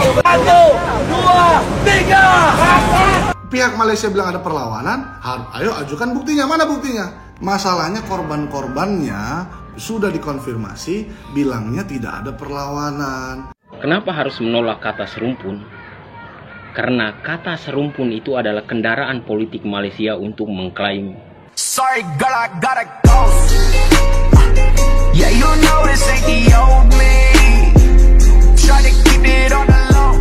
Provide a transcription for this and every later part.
Satu, dua, tiga. Pihak Malaysia bilang ada perlawanan, ayo ajukan buktinya. Mana buktinya? Masalahnya korban-korbannya sudah dikonfirmasi, bilangnya tidak ada perlawanan. Kenapa harus menolak kata serumpun? Karena kata serumpun itu adalah kendaraan politik Malaysia untuk mengklaim. Sorry girl, I gotta go. Yeah, you know this ain't the old me. Try to keep it on the low.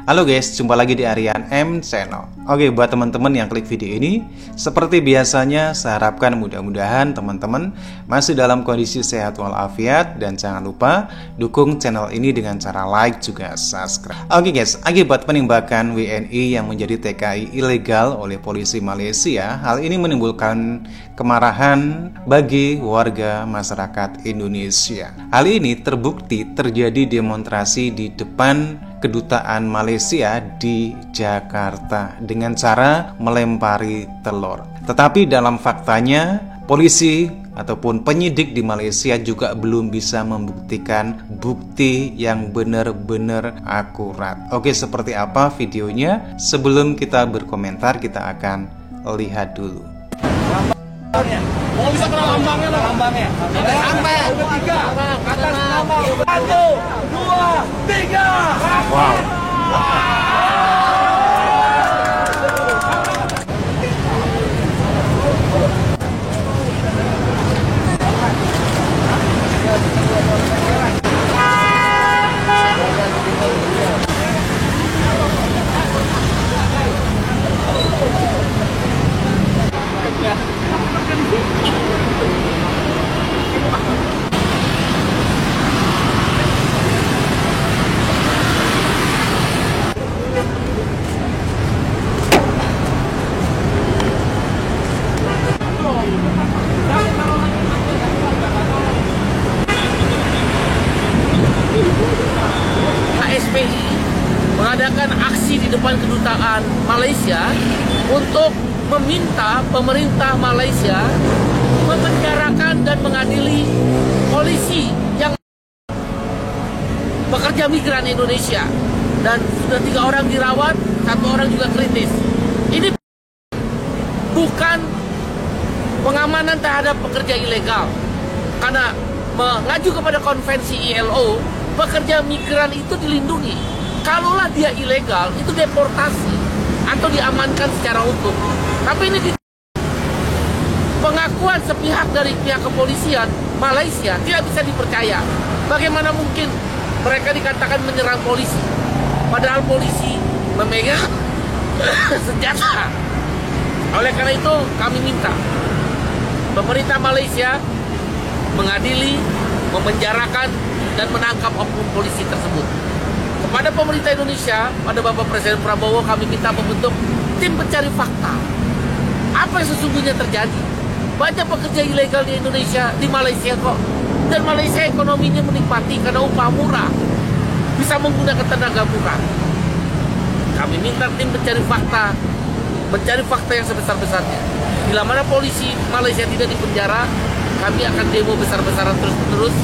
Halo guys, jumpa lagi di Aryan M Channel. Oke, buat teman-teman yang klik video ini, seperti biasanya saya harapkan mudah-mudahan teman-teman masih dalam kondisi sehat walafiat, dan jangan lupa dukung channel ini dengan cara like juga subscribe. Oke guys, akibat penembakan WNI yang menjadi TKI ilegal oleh polisi Malaysia, hal ini menimbulkan kemarahan bagi warga masyarakat Indonesia. Hal ini terbukti terjadi demonstrasi di depan Kedutaan Malaysia di Jakarta dengan cara melempari telur. Tetapi dalam faktanya, polisi ataupun penyidik di Malaysia juga belum bisa membuktikan bukti yang benar-benar akurat. Oke, seperti apa videonya? Sebelum kita berkomentar, kita akan lihat dulu. Mau bisa kenal lambangnya lah. Lambangnya. Sampai. Tiga. Atas nama. Satu, dua, tiga. Wow. HSPI mengadakan aksi di depan kedutaan Malaysia untuk meminta pemerintah Malaysia memenjarakan dan mengadili polisi yang pekerja migran Indonesia, dan sudah 3 orang dirawat, 1 orang juga kritis. Ini bukan pengamanan terhadap pekerja ilegal, karena mengacu kepada konvensi ILO, pekerja migran itu dilindungi. Kalaulah dia ilegal, itu deportasi atau diamankan secara hukum. Tapi ini pengakuan sepihak dari pihak kepolisian Malaysia tidak bisa dipercaya. Bagaimana mungkin mereka dikatakan menyerang polisi, padahal polisi memegang senjata. Oleh karena itu kami minta pemerintah Malaysia mengadili, memenjarakan, dan menangkap oknum polisi tersebut. Kepada pemerintah Indonesia, pada Bapak Presiden Prabowo, kami minta membentuk tim pencari fakta. Apa yang sesungguhnya terjadi? Banyak pekerja ilegal di Indonesia, di Malaysia kok. Dan Malaysia ekonominya menikmati karena upah murah, bisa menggunakan tenaga murah. Kami minta tim pencari fakta, mencari fakta yang sebesar-besarnya. Bila mana polisi Malaysia tidak dipenjara, kami akan demo besar-besaran terus-menerus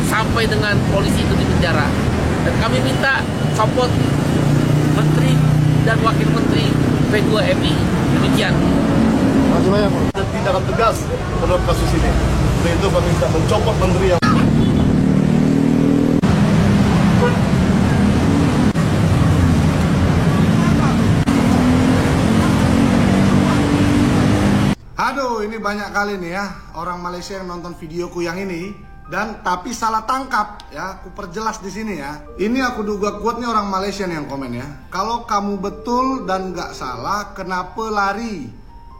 sampai dengan polisi itu dipenjara. Dan kami minta support Menteri dan Wakil Menteri P2MI. Demikian. Dan tindakan tegas terhadap kasus ini. Untuk itu kami minta mencopot menteri yang Aduh, ini banyak kali nih ya orang Malaysia yang nonton videoku yang ini, dan tapi salah tangkap ya. Aku perjelas di sini ya. Ini aku duga kuat nih orang Malaysia nih yang komen ya. Kalau kamu betul dan nggak salah, kenapa lari?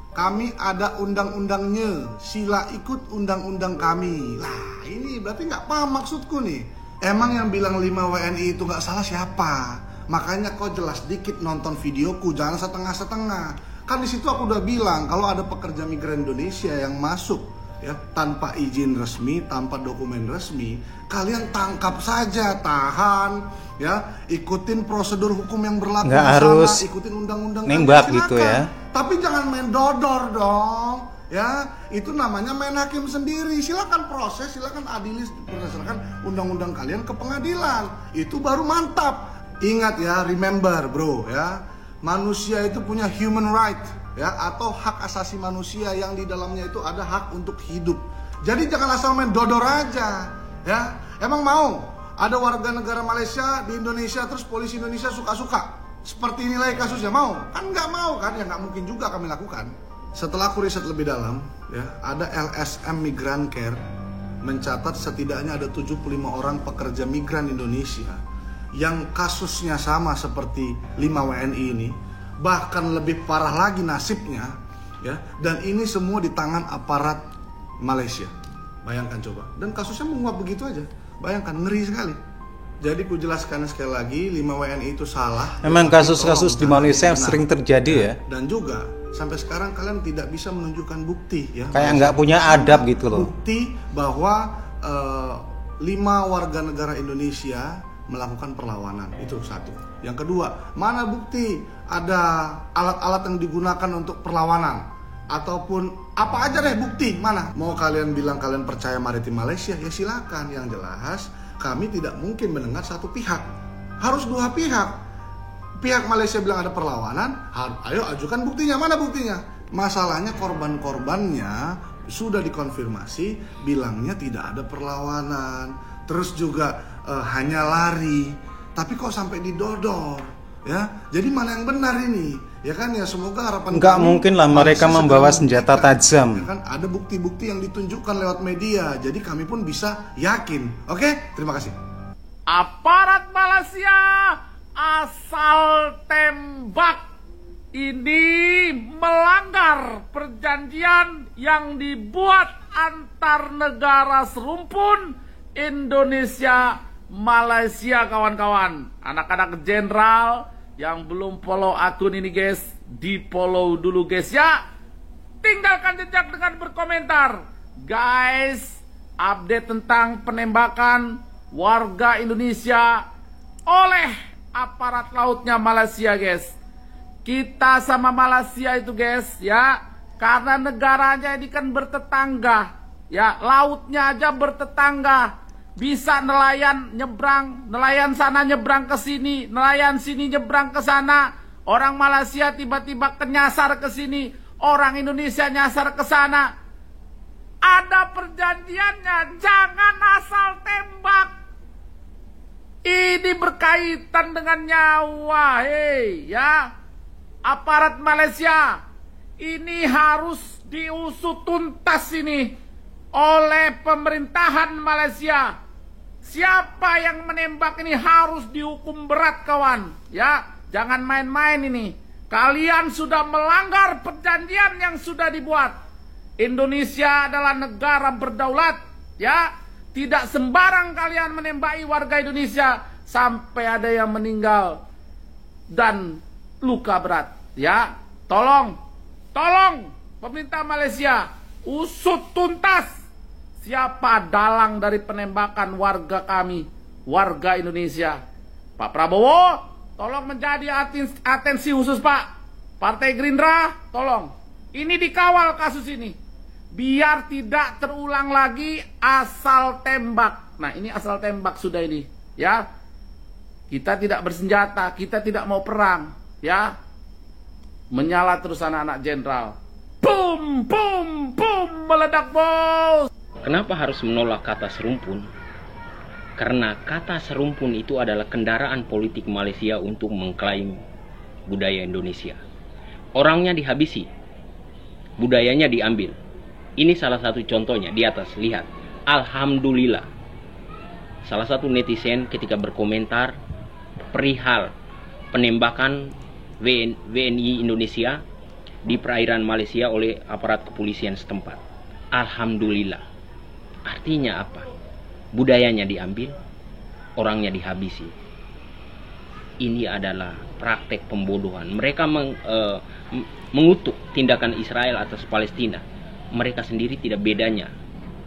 Kami ada undang-undangnya. Sila ikut undang-undang kami. Lah, ini berarti nggak paham maksudku nih. Emang yang bilang 5 WNI itu nggak salah siapa? Makanya kau jelas dikit nonton videoku, jangan setengah-setengah. Kan di situ aku udah bilang kalau ada pekerja migran Indonesia yang masuk ya tanpa izin resmi, tanpa dokumen resmi, kalian tangkap saja, tahan ya, ikutin prosedur hukum yang berlaku. Nggak harus ikutin undang-undang nembak gitu ya. Tapi jangan main dodor dong. ya itu namanya main hakim sendiri. Silakan proses, silakan adili berdasarkan undang-undang kalian ke pengadilan. Itu baru mantap. Ingat ya, remember bro ya, manusia itu punya human right ya, atau hak asasi manusia yang di dalamnya itu ada hak untuk hidup. Jadi jangan asal main dodor aja ya. Emang mau ada warga negara Malaysia di Indonesia terus polisi Indonesia suka-suka seperti inilah kasusnya? Mau? Kan nggak mau kan, ya nggak mungkin juga kami lakukan. Setelah aku riset lebih dalam, ya, ada LSM Migran Care mencatat setidaknya ada 75 orang pekerja migran Indonesia yang kasusnya sama seperti 5 WNI ini, bahkan lebih parah lagi nasibnya, ya. Dan ini semua di tangan aparat Malaysia. Bayangkan coba. Dan kasusnya menguap begitu aja. Bayangkan, ngeri sekali. Jadi ku jelaskan sekali lagi, 5 WNI itu salah. Memang kasus-kasus di Malaysia sering terjadi ya. Dan juga sampai sekarang kalian tidak bisa menunjukkan bukti ya. Kayak nggak punya adab gitu loh. Bukti bahwa 5 warga negara Indonesia melakukan perlawanan, itu satu. Yang kedua, mana bukti ada alat-alat yang digunakan untuk perlawanan ataupun apa aja deh bukti, mana? Mau kalian bilang kalian percaya maritim Malaysia, ya silakan. Yang jelas kami tidak mungkin mendengar satu pihak, harus dua pihak. Pihak Malaysia bilang ada perlawanan, ayo ajukan buktinya, mana buktinya? Masalahnya korban-korbannya sudah dikonfirmasi, bilangnya tidak ada perlawanan, terus juga hanya lari, tapi kok sampai didodor, ya? Jadi mana yang benar ini? Ya kan, ya semoga harapan nggak mungkin lah mereka membawa senjata tajam. Ya kan, ada bukti-bukti yang ditunjukkan lewat media, jadi kami pun bisa yakin. Oke, terima kasih. Aparat Malaysia asal tembak ini melanggar perjanjian yang dibuat antar negara serumpun Indonesia Malaysia, kawan-kawan. Anak-anak jenderal yang belum follow akun ini guys, di follow dulu guys ya. Tinggalkan jejak dengan berkomentar guys, update tentang penembakan warga Indonesia oleh aparat lautnya Malaysia guys. Kita sama Malaysia itu guys ya, karena negaranya ini kan bertetangga ya, lautnya aja bertetangga. Bisa nelayan nyebrang, nelayan sana nyebrang ke sini, nelayan sini nyebrang ke sana. Orang Malaysia tiba-tiba nyasar ke sini, orang Indonesia nyasar ke sana. Ada perjanjiannya, jangan asal tembak. Ini berkaitan dengan nyawa, hei ya. Aparat Malaysia ini harus diusut tuntas ini oleh pemerintahan Malaysia. Siapa yang menembak ini harus dihukum berat kawan ya. Jangan main-main ini. Kalian sudah melanggar perjanjian yang sudah dibuat. Indonesia adalah negara berdaulat ya. Tidak sembarang kalian menembaki warga Indonesia sampai ada yang meninggal dan luka berat ya. Tolong pemerintah Malaysia usut tuntas siapa dalang dari penembakan warga kami, warga Indonesia. Pak Prabowo, tolong menjadi atensi khusus Pak. Partai Gerindra, tolong. Ini dikawal kasus ini. Biar tidak terulang lagi asal tembak. Nah ini asal tembak sudah ini. Ya, kita tidak bersenjata, kita tidak mau perang. Ya, menyala terus anak-anak jenderal. Boom, boom, boom, meledak bos. Kenapa harus menolak kata serumpun? Karena kata serumpun itu adalah kendaraan politik Malaysia untuk mengklaim budaya Indonesia. Orangnya dihabisi, budayanya diambil. Ini salah satu contohnya di atas, lihat. Alhamdulillah. Salah satu netizen ketika berkomentar perihal penembakan WNI Indonesia di perairan Malaysia oleh aparat kepolisian setempat. Alhamdulillah. Artinya apa? Budayanya diambil, orangnya dihabisi. Ini adalah praktek pembodohan. Mereka mengutuk tindakan Israel atas Palestina. Mereka sendiri tidak bedanya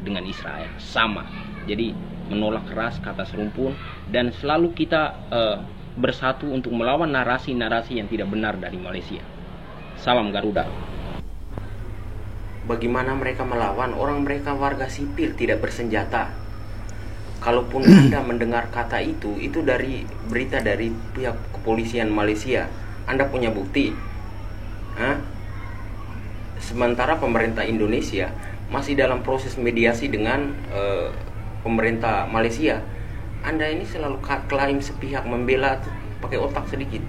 dengan Israel, sama. Jadi menolak keras kata serumpun dan selalu kita bersatu untuk melawan narasi-narasi yang tidak benar dari Malaysia. Salam Garuda. bagaimana mereka melawan orang mereka warga sipil tidak bersenjata. Kalaupun Anda mendengar kata itu dari berita dari pihak kepolisian Malaysia, Anda punya bukti? Sementara pemerintah Indonesia masih dalam proses mediasi dengan pemerintah Malaysia. Anda ini selalu klaim sepihak, membela pakai otak sedikit.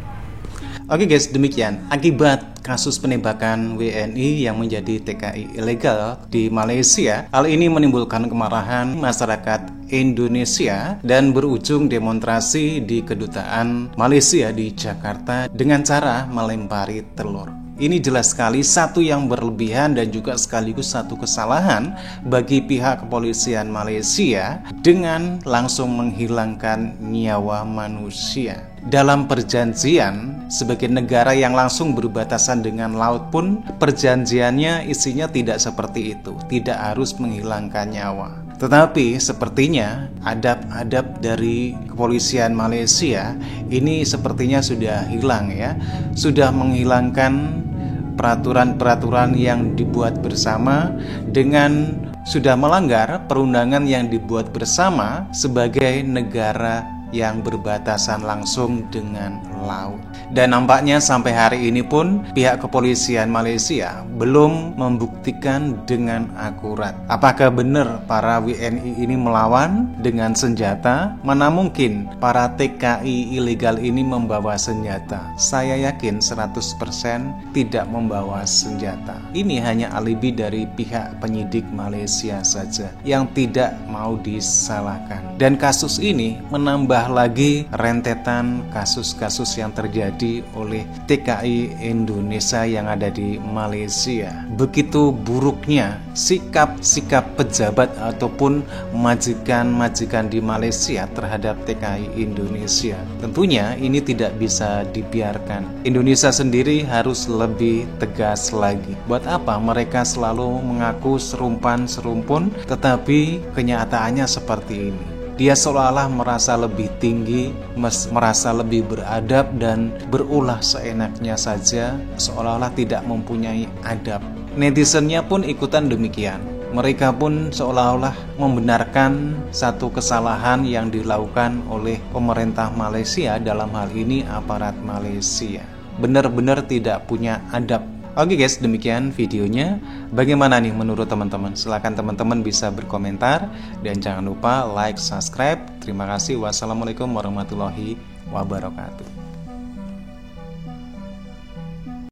Oke guys, demikian akibat kasus penembakan WNI yang menjadi TKI ilegal di Malaysia. Hal ini menimbulkan kemarahan masyarakat Indonesia dan berujung demonstrasi di kedutaan Malaysia di Jakarta dengan cara melempari telur. Ini jelas sekali satu yang berlebihan dan juga sekaligus satu kesalahan bagi pihak kepolisian Malaysia dengan langsung menghilangkan nyawa manusia. Dalam perjanjian, sebagai negara yang langsung berbatasan dengan laut pun, perjanjiannya isinya tidak seperti itu, tidak harus menghilangkan nyawa. Tetapi sepertinya adab-adab dari kepolisian Malaysia ini sepertinya sudah hilang ya, sudah menghilangkan peraturan-peraturan yang dibuat bersama dengan sudah melanggar perundangan yang dibuat bersama sebagai negara yang berbatasan langsung dengan laut. Dan nampaknya sampai hari ini pun pihak kepolisian Malaysia belum membuktikan dengan akurat apakah benar para WNI ini melawan dengan senjata. Mana mungkin para TKI ilegal ini membawa senjata. Saya yakin 100% tidak membawa senjata. Ini hanya alibi dari pihak penyidik Malaysia saja yang tidak mau disalahkan. Dan kasus ini menambah lagi rentetan kasus-kasus yang terjadi oleh TKI Indonesia yang ada di Malaysia. Begitu buruknya sikap-sikap pejabat ataupun majikan-majikan di Malaysia terhadap TKI Indonesia. Tentunya ini tidak bisa dibiarkan. Indonesia sendiri harus lebih tegas lagi. Buat apa mereka selalu mengaku serumpan-serumpun tetapi kenyataannya seperti ini? Dia seolah-olah merasa lebih tinggi, merasa lebih beradab dan berulah seenaknya saja, seolah-olah tidak mempunyai adab. Netizennya pun ikutan demikian. Mereka pun seolah-olah membenarkan satu kesalahan yang dilakukan oleh pemerintah Malaysia, dalam hal ini aparat Malaysia. Benar-benar tidak punya adab. Oke guys, demikian videonya. Bagaimana nih menurut teman-teman? Silahkan teman-teman bisa berkomentar. Dan jangan lupa like, subscribe. Terima kasih. Wassalamualaikum warahmatullahi wabarakatuh.